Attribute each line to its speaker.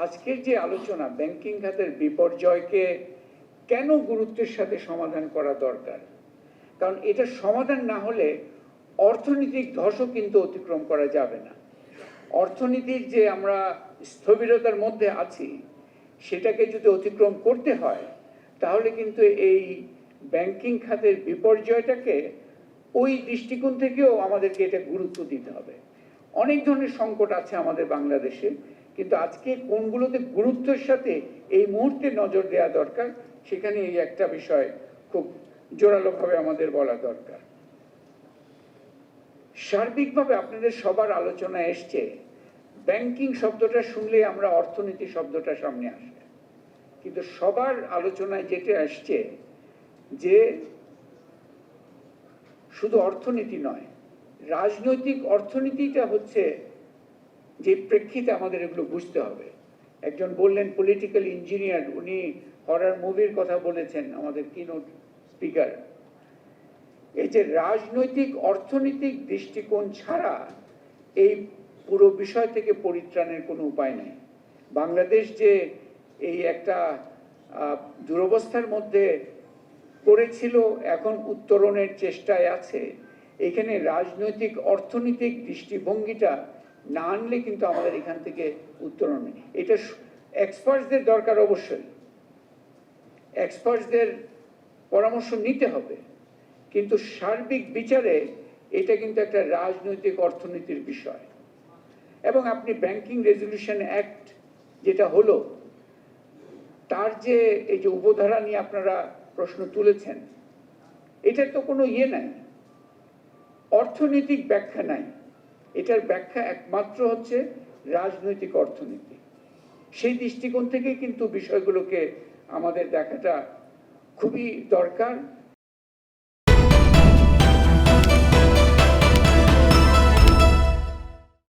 Speaker 1: আজকের যে আলোচনা ব্যাংকিং খাতের বিপর্যয়কে কেন গুরুত্বের সাথে সমাধান করা দরকার, কারণ এটা সমাধান না হলে অর্থনৈতিক ধসও কিন্তু অতিক্রম করা যাবে না। অর্থনীতির যে আমরা স্থবিরতার মধ্যে আছি সেটাকে যদি অতিক্রম করতে হয় তাহলে কিন্তু এই ব্যাংকিং খাতের বিপর্যয়টাকে ওই দৃষ্টিকোণ থেকেও আমাদেরকে এটা গুরুত্ব দিতে হবে। অনেক ধরনের সংকট আছে আমাদের বাংলাদেশে, কিন্তু আজকে কোনগুলোতে গুরুত্বের সাথে এই মুহূর্তে নজর দেওয়া দরকার সেখানে এই একটা বিষয় খুব জোরালোভাবে আমাদের বলা দরকার। সার্বিকভাবে আপনাদের সবার আলোচনায় এসছে ব্যাংকিং শব্দটা শুনলে আমরা অর্থনীতি শব্দটা সামনে আসে, কিন্তু সবার আলোচনায় যেটা আসছে যে শুধু অর্থনীতি নয়, রাজনৈতিক অর্থনীতিটা হচ্ছে যে প্রেক্ষিতে আমাদের এগুলো বুঝতে হবে। একজন বললেন পলিটিক্যাল ইঞ্জিনিয়ার, উনি হরর মুভির কথা বলেছেন আমাদের কিনোট স্পিকার। এই যে রাজনৈতিক অর্থনৈতিক দৃষ্টিকোণ ছাড়া এই পুরো বিষয় থেকে পরিত্রাণের কোনো উপায় নেই। বাংলাদেশ যে এই একটা দুরবস্থার মধ্যে পড়েছিল, এখন উত্তরণের চেষ্টায় আছে। এখানে রাজনৈতিক অর্থনৈতিক দৃষ্টিভঙ্গিটা না আনলে কিন্তু আমাদের এখান থেকে উত্তরণ নেই। এটা এক্সপার্টসদের দরকার, অবশ্যই এক্সপার্টসদের পরামর্শ নিতে হবে, কিন্তু সার্বিক বিচারে এটা কিন্তু একটা রাজনৈতিক অর্থনীতির বিষয়। এবং আপনি ব্যাংকিং রেজলিউশন অ্যাক্ট যেটা হলো তার যে এই যে উপধারা নিয়ে আপনারা প্রশ্ন তুলেছেন, এটার তো কোনো ইয়ে নাই, অর্থনৈতিক ব্যাখ্যা নাই। এটার ব্যাখ্যা একমাত্র হচ্ছে রাজনৈতিক অর্থনীতি। সেই দৃষ্টিকোণ থেকে কিন্তু বিষয়গুলোকে আমাদের দেখাটা খুবই দরকার।